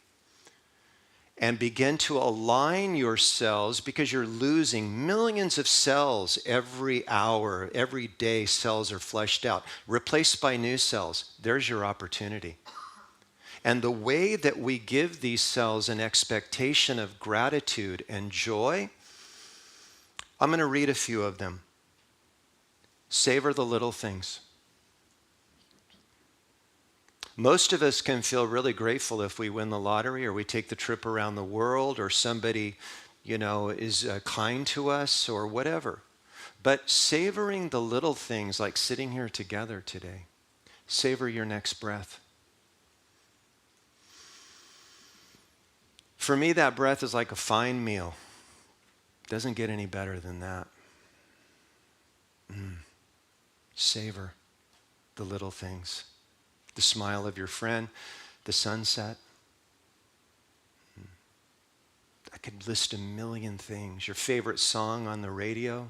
and begin to align your cells, because you're losing millions of cells every hour, every day. Cells are flushed out, replaced by new cells. There's your opportunity. And the way that we give these cells an expectation of gratitude and joy, I'm going to read a few of them. Savor the little things. Most of us can feel really grateful if we win the lottery, or we take the trip around the world, or somebody, is kind to us, or whatever. But savoring the little things, like sitting here together today. Savor your next breath. For me, that breath is like a fine meal. Doesn't get any better than that. Savor the little things. The smile of your friend, the sunset. I could list a million things. Your favorite song on the radio.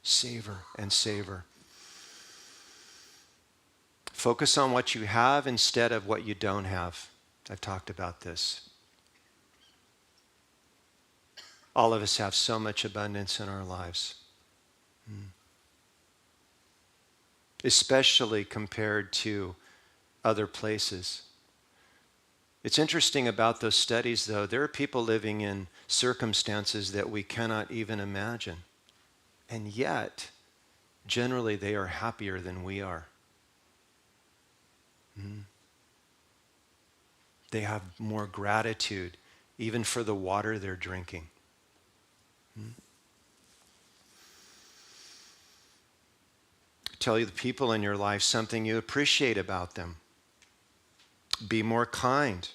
Savor and savor. Focus on what you have instead of what you don't have. I've talked about this. All of us have so much abundance in our lives. Especially compared to other places. It's interesting about those studies, though. There are people living in circumstances that we cannot even imagine. And yet, generally, they are happier than we are. They have more gratitude, even for the water they're drinking. Tell you the people in your life something you appreciate about them. Be more kind.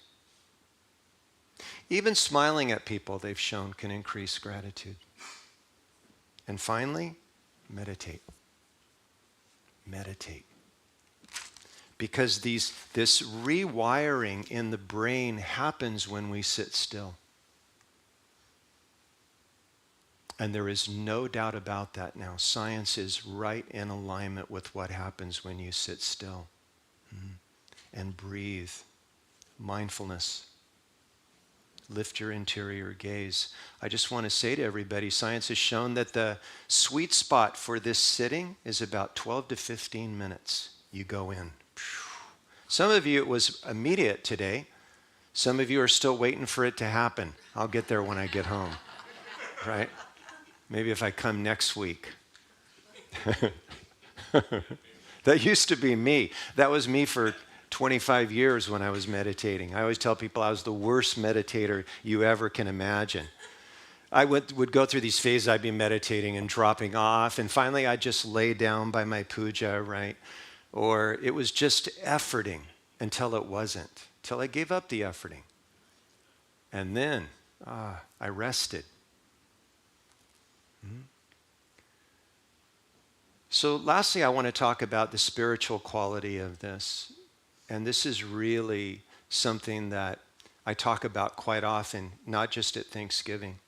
Even smiling at people they've shown can increase gratitude. And finally, meditate. Meditate. Because this rewiring in the brain happens when we sit still. And there is no doubt about that now. Science is right in alignment with what happens when you sit still and breathe. Mindfulness. Lift your interior gaze. I just want to say to everybody, science has shown that the sweet spot for this sitting is about 12 to 15 minutes. You go in. Some of you, it was immediate today. Some of you are still waiting for it to happen. I'll get there when I get home, right? Maybe if I come next week. That used to be me. That was me for 25 years when I was meditating. I always tell people I was the worst meditator you ever can imagine. I would go through these phases. I'd be meditating and dropping off, and finally I'd just lay down by my puja, right? Or it was just efforting until it wasn't, till I gave up the efforting. And then I rested. So lastly, I want to talk about the spiritual quality of this. And this is really something that I talk about quite often, not just at Thanksgiving.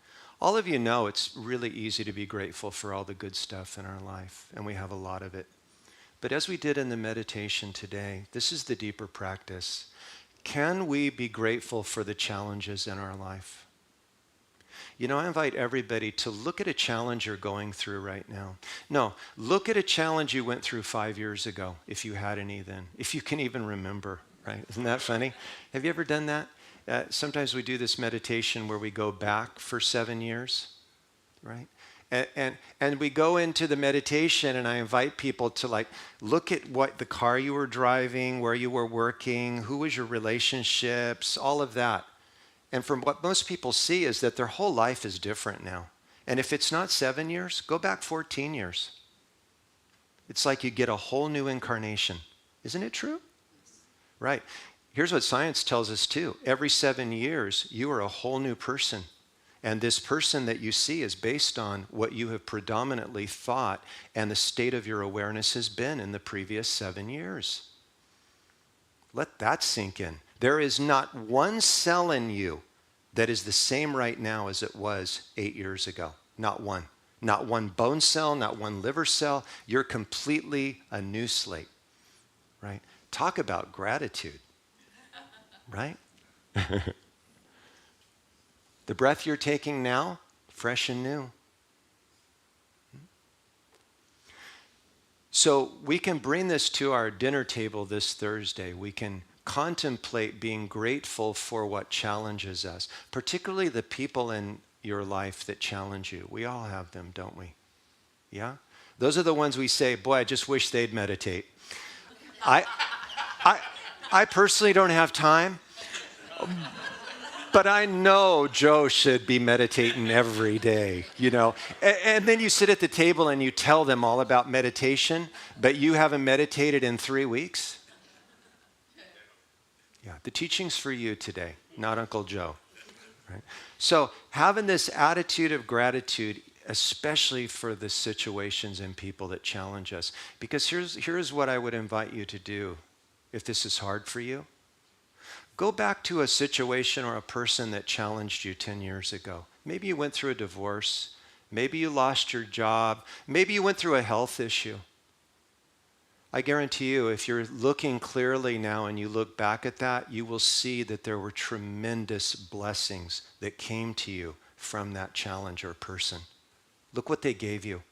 All of you know it's really easy to be grateful for all the good stuff in our life, and we have a lot of it. But as we did in the meditation today, this is the deeper practice. Can we be grateful for the challenges in our life? You know, I invite everybody to look at a challenge you're going through right now. No, look at a challenge you went through 5 years ago, if you had any then, if you can even remember, right? Isn't that funny? Have you ever done that? Sometimes we do this meditation where we go back for 7 years, right? And we go into the meditation, and I invite people to look at what the car you were driving, where you were working, who was your relationships, all of that. And from what most people see is that their whole life is different now. And if it's not 7 years, go back 14 years. It's like you get a whole new incarnation. Isn't it true? Right. Here's what science tells us too. Every 7 years, you are a whole new person. And this person that you see is based on what you have predominantly thought and the state of your awareness has been in the previous 7 years. Let that sink in. There is not one cell in you that is the same right now as it was 8 years ago. Not one. not one bone cell, not one liver cell. You're completely a new slate, right? Talk about gratitude, right? The breath you're taking now, fresh and new. So we can bring this to our dinner table this Thursday. We can contemplate being grateful for what challenges us, particularly the people in your life that challenge you. We all have them, don't we? Yeah? Those are the ones we say, boy, I just wish they'd meditate. I, I personally don't have time, but I know Joe should be meditating every day, you know. And then you sit at the table and you tell them all about meditation, but you haven't meditated in 3 weeks. Yeah, the teaching's for you today, not Uncle Joe. Right? So having this attitude of gratitude, especially for the situations and people that challenge us, because here's what I would invite you to do if this is hard for you. Go back to a situation or a person that challenged you 10 years ago. Maybe you went through a divorce. Maybe you lost your job. Maybe you went through a health issue. I guarantee you, if you're looking clearly now and you look back at that, you will see that there were tremendous blessings that came to you from that challenge or person. Look what they gave you.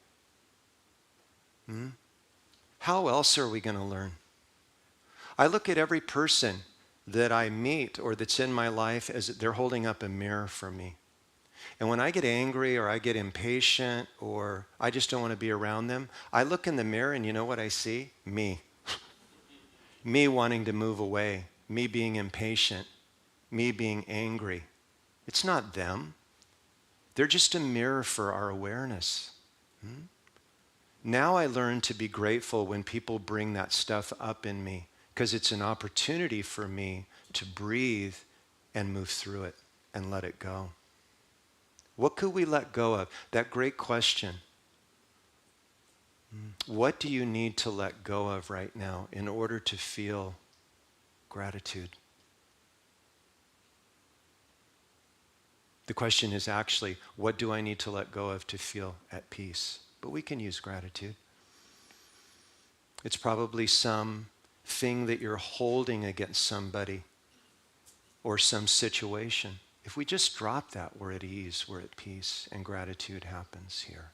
How else are we going to learn? I look at every person that I meet or that's in my life as they're holding up a mirror for me. And when I get angry or I get impatient or I just don't want to be around them, I look in the mirror and you know what I see? Me. Me wanting to move away, me being impatient, me being angry. It's not them. They're just a mirror for our awareness. Now I learn to be grateful when people bring that stuff up in me, because it's an opportunity for me to breathe and move through it and let it go. What could we let go of? That great question. What do you need to let go of right now in order to feel gratitude? The question is actually, what do I need to let go of to feel at peace? But we can use gratitude. It's probably some thing that you're holding against somebody or some situation. If we just drop that, we're at ease, we're at peace, and gratitude happens here.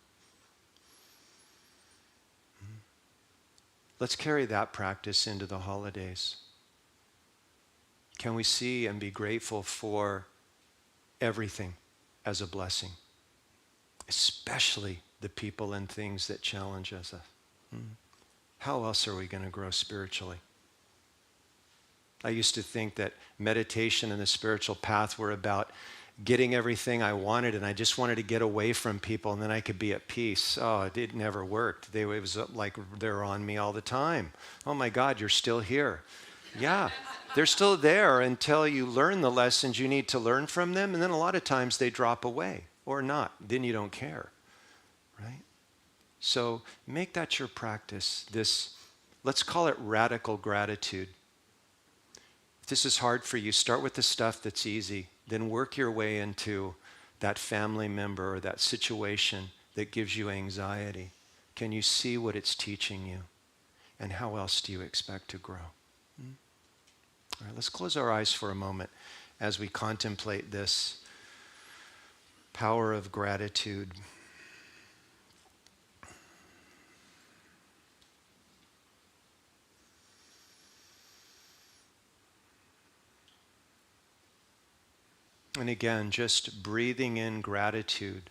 Let's carry that practice into the holidays. Can we see and be grateful for everything as a blessing, especially the people and things that challenge us? How else are we going to grow spiritually? I used to think that meditation and the spiritual path were about getting everything I wanted, and I just wanted to get away from people, and then I could be at peace. Oh, it never worked. It was like they're on me all the time. Oh my God, you're still here. Yeah, they're still there until you learn the lessons you need to learn from them, and then a lot of times they drop away or not. Then you don't care, right? So make that your practice. This, let's call it radical gratitude. If this is hard for you, start with the stuff that's easy. Then work your way into that family member or that situation that gives you anxiety. Can you see what it's teaching you? And how else do you expect to grow? All right, let's close our eyes for a moment as we contemplate this power of gratitude. And again, just breathing in gratitude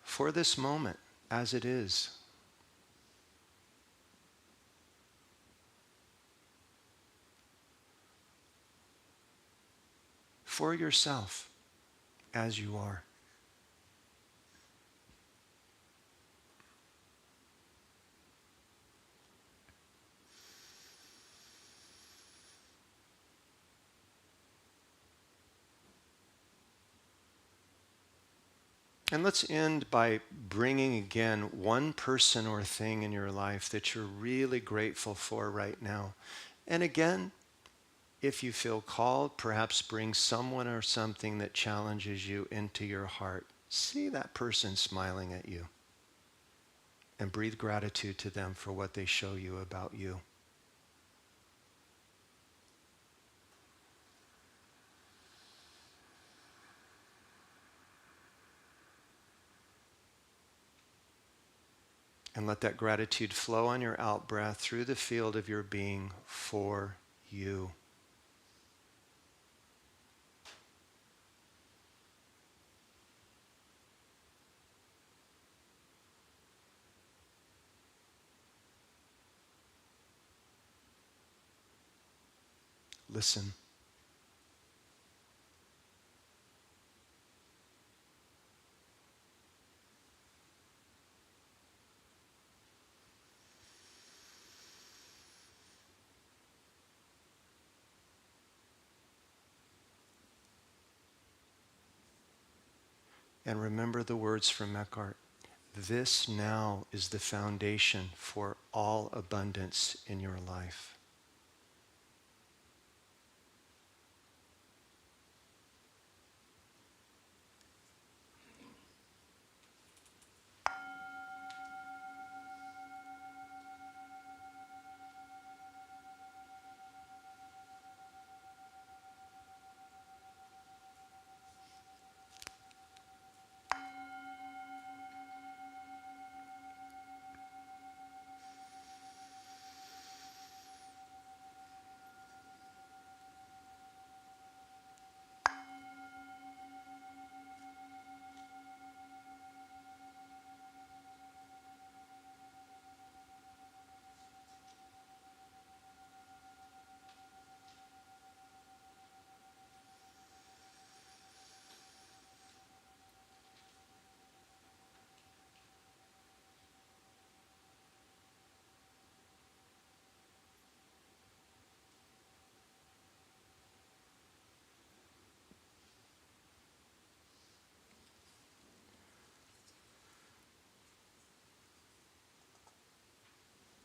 for this moment as it is. For yourself as you are. And let's end by bringing again one person or thing in your life that you're really grateful for right now. And again, if you feel called, perhaps bring someone or something that challenges you into your heart See that person smiling at you and breathe gratitude to them for what they show you about you. And let that gratitude flow on your out breath through the field of your being for you. Listen. And remember the words from Eckhart. This now is the foundation for all abundance in your life.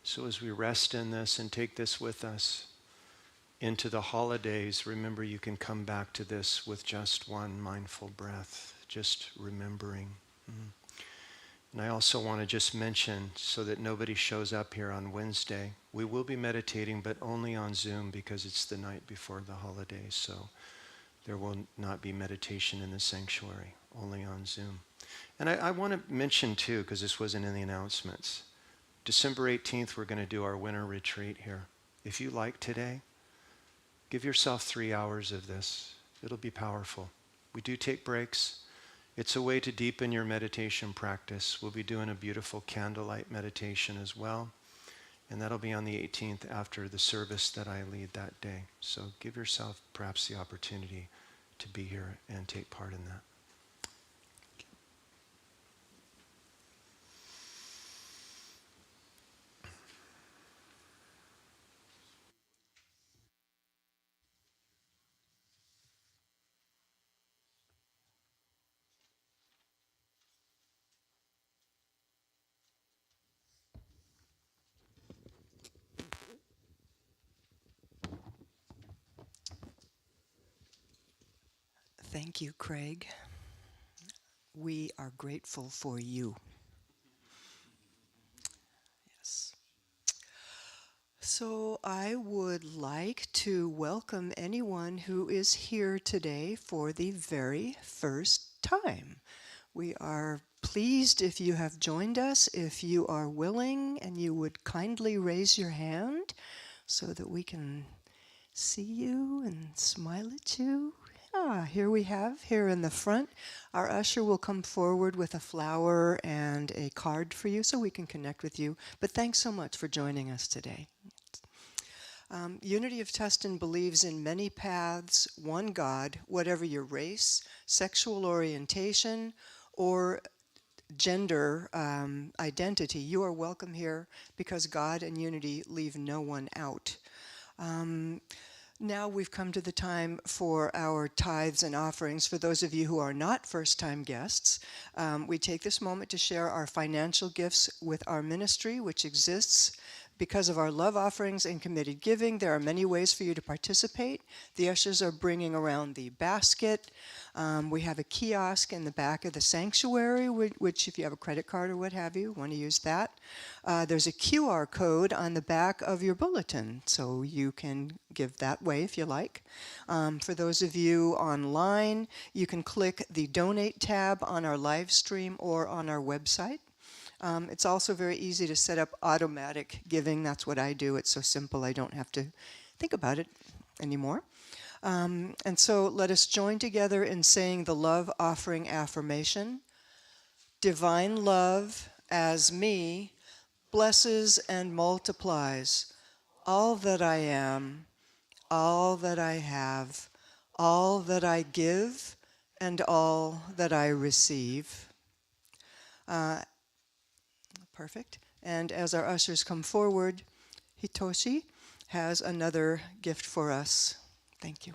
So as we rest in this and take this with us into the holidays, remember you can come back to this with just one mindful breath, just remembering. And I also want to just mention, so that nobody shows up here on Wednesday, we will be meditating, but only on Zoom because it's the night before the holidays. So there will not be meditation in the sanctuary, only on Zoom. And I want to mention too, because this wasn't in the announcements, December 18th, we're going to do our winter retreat here. If you like today, give yourself 3 hours of this. It'll be powerful. We do take breaks. It's a way to deepen your meditation practice. We'll be doing a beautiful candlelight meditation as well. And that'll be on the 18th after the service that I lead that day. So give yourself perhaps the opportunity to be here and take part in that. Thank you, Craig. We are grateful for you. Yes. So I would like to welcome anyone who is here today for the very first time. We are pleased if you have joined us. If you are willing and you would kindly raise your hand so that we can see you and smile at you. Here we have, here in the front, our usher will come forward with a flower and a card for you so we can connect with you. But thanks so much for joining us today. Unity of Tustin believes in many paths, one God, whatever your race, sexual orientation, or gender identity. You are welcome here because God and unity leave no one out. Now we've come to the time for our tithes and offerings. For those of you who are not first-time guests, we take this moment to share our financial gifts with our ministry, which exists Because of our love offerings and committed giving, there are many ways for you to participate. The ushers are bringing around the basket. We have a kiosk in the back of the sanctuary, which if you have a credit card or what have you, want to use that. There's a QR code on the back of your bulletin, so you can give that way if you like. For those of you online, you can click the Donate tab on our live stream or on our website. It's also very easy to set up automatic giving. That's what I do. It's so simple I don't have to think about it anymore. And so let us join together in saying the love offering affirmation. Divine love as me blesses and multiplies all that I am, all that I have, all that I give, and all that I receive. Perfect. And as our ushers come forward, Hitoshi has another gift for us. Thank you.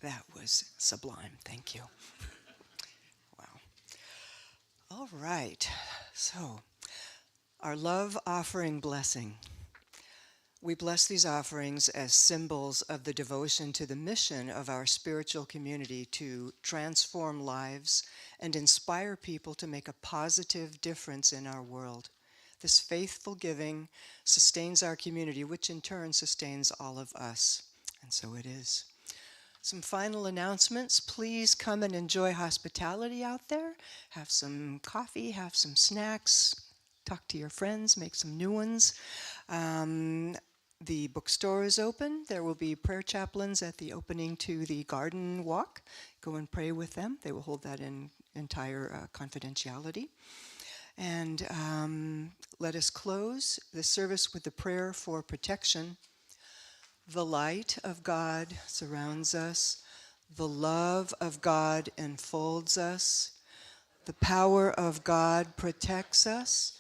That was sublime. Thank you. Wow. All right. So, our love offering blessing. We bless these offerings as symbols of the devotion to the mission of our spiritual community to transform lives and inspire people to make a positive difference in our world. This faithful giving sustains our community, which in turn sustains all of us. And so it is. Some final announcements. Please come and enjoy hospitality out there. Have some coffee, have some snacks, talk to your friends, make some new ones. The bookstore is open. There will be prayer chaplains at the opening to the garden walk. Go and pray with them. They will hold that in entire confidentiality. And let us close the service with the prayer for protection. The light of God surrounds us. The love of God enfolds us. The power of God protects us.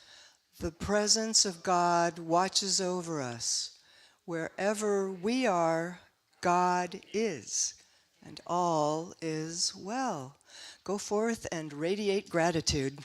The presence of God watches over us. Wherever we are, God is, and all is well. Go forth and radiate gratitude.